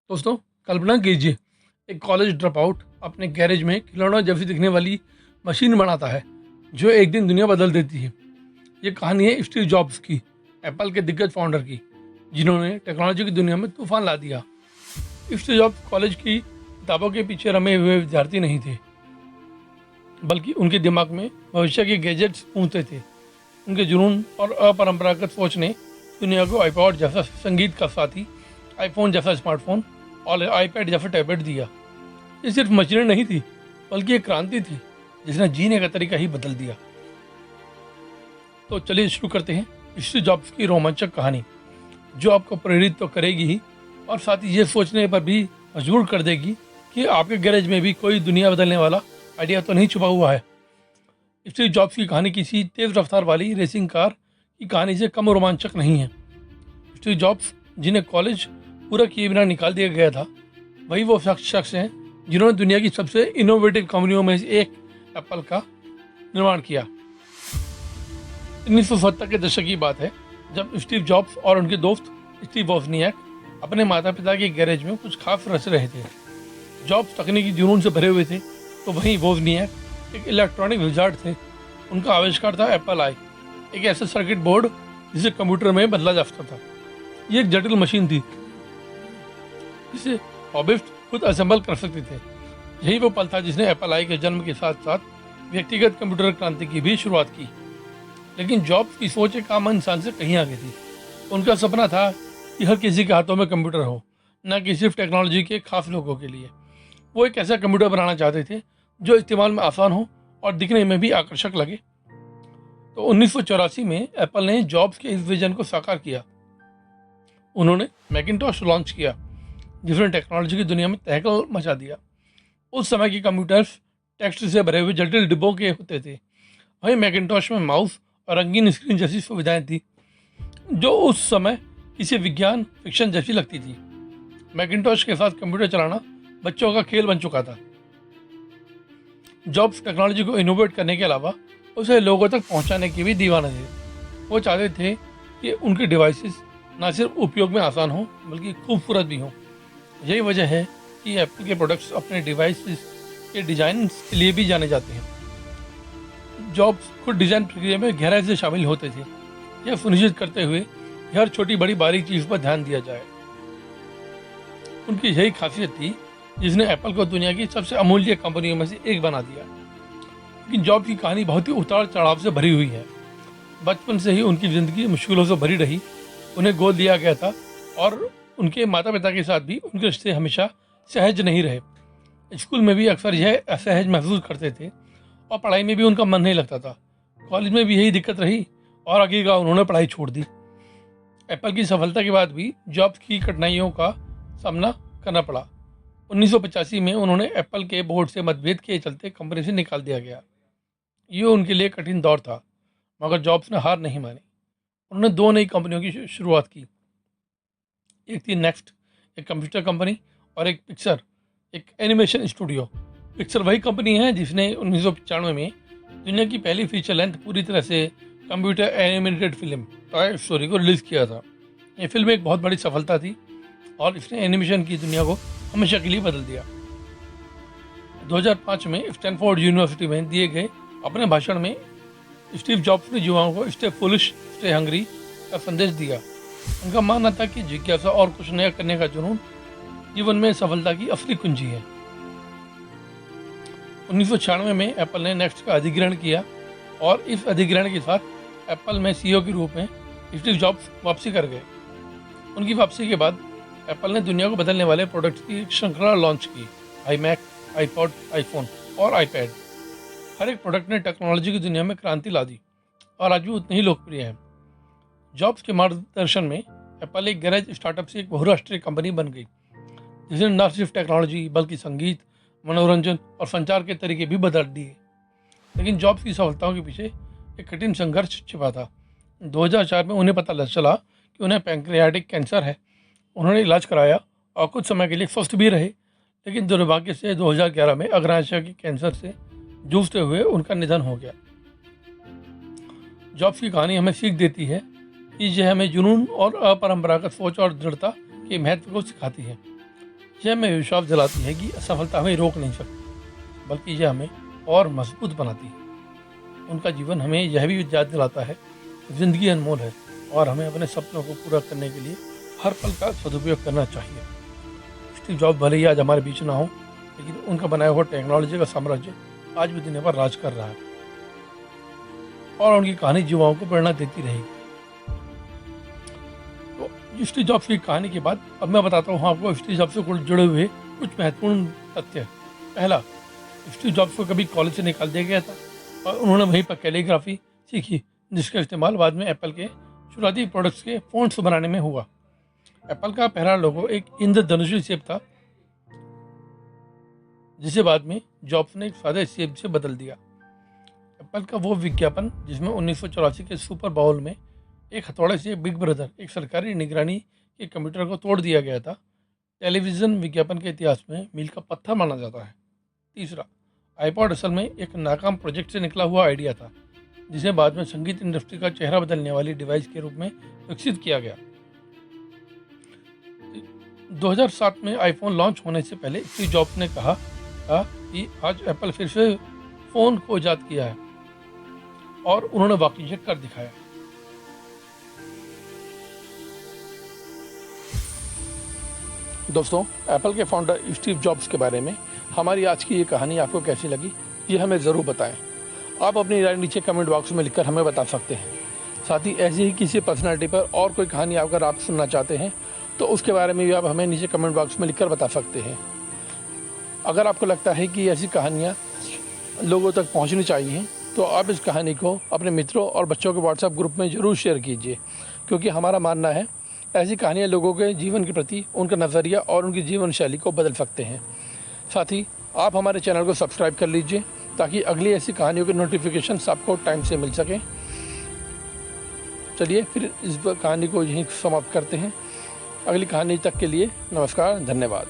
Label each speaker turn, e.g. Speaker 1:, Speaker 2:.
Speaker 1: दोस्तों, कल्पना कीजिए एक कॉलेज ड्रॉप आउट अपने गैरेज में खिलौना जैसी दिखने वाली मशीन बनाता है जो एक दिन दुनिया बदल देती है। ये कहानी है स्टीव जॉब्स की, एप्पल के दिग्गज फाउंडर की, जिन्होंने टेक्नोलॉजी की दुनिया में तूफान ला दिया। स्टीव जॉब्स कॉलेज की किताबों के पीछे रमे हुए विद्यार्थी नहीं थे, बल्कि उनके दिमाग में भविष्य के गैजेट्स गूंजते थे। उनके जुनून और अपरंपरागत सोच ने दुनिया को आईपॉड जैसा संगीत का साथी, आईफोन जैसा स्मार्टफोन और आईपैड जैसा टैबलेट दिया। ये सिर्फ मशीनें नहीं थी, बल्कि एक क्रांति थी जिसने जीने का तरीका ही बदल दिया। तो चलिए शुरू करते हैं स्टीव जॉब्स की रोमांचक कहानी, जो आपको प्रेरित तो करेगी ही और साथ ही ये सोचने पर भी मजबूर कर देगी कि आपके गैरेज में भी कोई दुनिया बदलने वाला आइडिया तो नहीं छुपा हुआ है। स्टीव जॉब्स की कहानी किसी तेज रफ्तार वाली रेसिंग कार की कहानी से कम रोमांचक नहीं है। स्टीव जॉब्स, जिन्हें कॉलेज पूरा किए बिना निकाल दिया गया था, वही वो शख्स हैं जिन्होंने दुनिया की सबसे इनोवेटिव कंपनियों में से एक एप्पल का निर्माण किया। 1970 के दशक की बात है, जब स्टीव जॉब्स और उनके दोस्त स्टीव वोजनियाक अपने माता पिता के गैरेज में कुछ खास रच रहे थे। जॉब्स तकनीकी जुनून से भरे हुए थे, तो वहीं वोजनियाक एक इलेक्ट्रॉनिक विजार्ड थे। उनका आविष्कार था एप्पल आई, एक ऐसा सर्किट बोर्ड जिसे कंप्यूटर में बदला जा सकता था। ये एक जटिल मशीन थी जिसे हॉबिस्ट खुद असेंबल कर सकते थे। यही वो पल था जिसने एप्पल आई के जन्म के साथ साथ व्यक्तिगत कंप्यूटर क्रांति की भी शुरुआत की। लेकिन जॉब्स की सोच एक आम इंसान से कहीं आगे थी। उनका सपना था कि हर किसी के हाथों में कंप्यूटर हो, न कि सिर्फ टेक्नोलॉजी के खास लोगों के लिए। वो एक ऐसा कंप्यूटर बनाना चाहते थे जो इस्तेमाल में आसान हो और दिखने में भी आकर्षक लगे। तो 1984 में एप्पल ने जॉब्स के इस विजन को साकार किया। उन्होंने मैकिंटॉश लॉन्च किया, जिसने टेक्नोलॉजी की दुनिया में तहलका मचा दिया। उस समय के कंप्यूटर्स टेक्स्ट से भरे हुए जटिल डिब्बों के होते थे, वहीं मैकिंटॉश में माउस और रंगीन स्क्रीन जैसी सुविधाएं थी जो उस समय किसी विज्ञान फिक्शन जैसी लगती थी। मैकिंटॉश के साथ कंप्यूटर चलाना बच्चों का खेल बन चुका था। जॉब्स टेक्नोलॉजी को इनोवेट करने के अलावा उसे लोगों तक पहुंचाने के भी दीवाने थे। वो चाहते थे कि उनके डिवाइसेस न सिर्फ उपयोग में आसान हो, बल्कि खूबसूरत भी हों। यही वजह है कि एप्पल के प्रोडक्ट्स अपने डिवाइसेस के डिज़ाइन के लिए भी जाने जाते हैं। जॉब्स खुद डिज़ाइन प्रक्रिया में गहराई से शामिल होते थे, यह सुनिश्चित करते हुए कि हर छोटी बड़ी बारीक चीज़ पर ध्यान दिया जाए। उनकी यही खासियत थी जिसने एप्पल को दुनिया की सबसे अमूल्य कंपनियों में से एक बना दिया। लेकिन जॉब्स की कहानी बहुत ही उतार चढ़ाव से भरी हुई है। बचपन से ही उनकी ज़िंदगी मुश्किलों से भरी रही। उन्हें गोद दिया गया था और उनके माता पिता के साथ भी उनके रिश्ते हमेशा सहज नहीं रहे। स्कूल में भी अक्सर यह असहज महसूस करते थे और पढ़ाई में भी उनका मन नहीं लगता था। कॉलेज में भी यही दिक्कत रही और आखिरकार उन्होंने पढ़ाई छोड़ दी। एप्पल की सफलता के बाद भी जॉब्स की कठिनाइयों का सामना करना पड़ा। 1985 में उन्होंने एप्पल के बोर्ड से मतभेद के चलते कंपनी से निकाल दिया गया। ये उनके लिए कठिन दौर था, मगर जॉब्स ने हार नहीं मानी। उन्होंने दो नई कंपनियों की शुरुआत की। एक थी नेक्स्ट, एक कंप्यूटर कंपनी, और एक पिक्सर, एक एनिमेशन स्टूडियो। पिक्सर वही कंपनी है जिसने 1995 में दुनिया की पहली फीचर लेंथ पूरी तरह से computer animated film toy story को रिलीज़ किया था। ये फिल्म एक बहुत बड़ी सफलता थी और इसने एनिमेशन की दुनिया को हमेशा के लिए बदल दिया। 2005 में स्टैनफोर्ड यूनिवर्सिटी में दिए गए अपने भाषण में स्टीव जॉब्स ने युवाओं को स्टे फुलिश स्टे हंग्री का संदेश दिया। उनका मानना था कि जिज्ञासा और कुछ नया करने का जुनून जीवन में सफलता की असली कुंजी है। 1996 में एप्पल ने नेक्स्ट का अधिग्रहण किया और इस अधिग्रहण के साथ एप्पल में सीईओ के रूप में स्टीव जॉब्स वापसी कर गए। उनकी वापसी के बाद एप्पल ने दुनिया को बदलने वाले प्रोडक्ट्स की एक श्रृंखला लॉन्च की। आईमैक, आईपॉड, आईफोन और आईपैड। हर एक प्रोडक्ट ने टेक्नोलॉजी की दुनिया में क्रांति ला दी और आज भी उतनी ही लोकप्रिय है। जॉब्स के मार्गदर्शन में एप्पल एक गैरेज स्टार्टअप से एक बहुराष्ट्रीय कंपनी बन गई, जिसने न सिर्फ टेक्नोलॉजी बल्कि संगीत, मनोरंजन और संचार के तरीके भी बदल दिए। लेकिन जॉब्स की सफलताओं के पीछे एक कठिन संघर्ष छिपा था। 2004 में उन्हें पता चला कि उन्हें पैंक्रियाटिक कैंसर है। उन्होंने इलाज कराया और कुछ समय के लिए स्वस्थ भी रहे, लेकिन दुर्भाग्य से 2011 में अग्नाशय के कैंसर से जूझते हुए उनका निधन हो गया। जॉब्स की कहानी हमें सीख देती है कि यह हमें जुनून और अपरंपरागत सोच और दृढ़ता के महत्व को सिखाती है। यह हमें विश्वास दिलाती है कि असफलता हमें रोक नहीं सकती, बल्कि यह हमें और मजबूत बनाती है। उनका जीवन हमें यह भी याद दिलाता है कि ज़िंदगी अनमोल है और हमें अपने सपनों को पूरा करने के लिए हर पल का सदुपयोग करना चाहिए। स्टीव जॉब्स भले ही आज हमारे बीच ना हो, लेकिन उनका बनाया हुआ टेक्नोलॉजी का साम्राज्य आज भी दुनिया पर राज कर रहा है और उनकी कहानी युवाओं को प्रेरणा देती रहेगी। तो स्टीव जॉब्स की कहानी के बाद अब मैं बताता हूँ आपको स्टीव जॉब्स से जुड़े हुए कुछ महत्वपूर्ण तथ्य। पहला, स्टीव जॉब्स को कभी कॉलेज से निकाल दिया गया था और उन्होंने वहीं पर कैलीग्राफी सीखी, जिसका इस्तेमाल बाद में एप्पल के शुरुआती प्रोडक्ट्स के फ़ॉन्ट्स बनाने में हुआ। एप्पल का पहला लोगो एक इंद्रधनुषी शेप था, जिसे बाद में जॉब्स ने एक सादे शेप से बदल दिया। एप्पल का वो विज्ञापन जिसमें 1984 के सुपर बाउल में एक हथौड़े से बिग ब्रदर, एक सरकारी निगरानी के कंप्यूटर को तोड़ दिया गया था, टेलीविज़न विज्ञापन के इतिहास में मील का पत्थर माना जाता है। तीसरा, आईपॉड असल में एक नाकाम प्रोजेक्ट से निकला हुआ आइडिया था, जिसे बाद में संगीत इंडस्ट्री का चेहरा बदलने वाली डिवाइस के रूप में विकसित किया गया। 2007 में आईफोन लॉन्च होने से पहले स्टीव जॉब्स ने कहा था कि आज एप्पल फिर से फ़ोन को ईजाद किया है, और उन्होंने वाकई ये कर दिखाया। दोस्तों, एप्पल के फाउंडर स्टीव जॉब्स के बारे में हमारी आज की ये कहानी आपको कैसी लगी, ये हमें ज़रूर बताएं। आप अपनी राय नीचे कमेंट बॉक्स में लिखकर हमें बता सकते हैं। साथ ही ऐसी ही किसी पर्सनालिटी पर और कोई कहानी अगर आप सुनना चाहते हैं तो उसके बारे में भी आप हमें नीचे कमेंट बॉक्स में लिखकर बता सकते हैं। अगर आपको लगता है कि ऐसी कहानियाँ लोगों तक पहुँचनी चाहिए तो आप इस कहानी को अपने मित्रों और बच्चों के व्हाट्सएप ग्रुप में ज़रूर शेयर कीजिए, क्योंकि हमारा मानना है ऐसी कहानियाँ लोगों के जीवन के प्रति उनका नज़रिया और उनकी जीवन शैली को बदल सकते हैं। साथ ही आप हमारे चैनल को सब्सक्राइब कर लीजिए ताकि अगली ऐसी कहानियों के नोटिफिकेशंस आपको टाइम से मिल सकें। चलिए फिर इस कहानी को यहीं समाप्त करते हैं। अगली कहानी तक के लिए नमस्कार, धन्यवाद।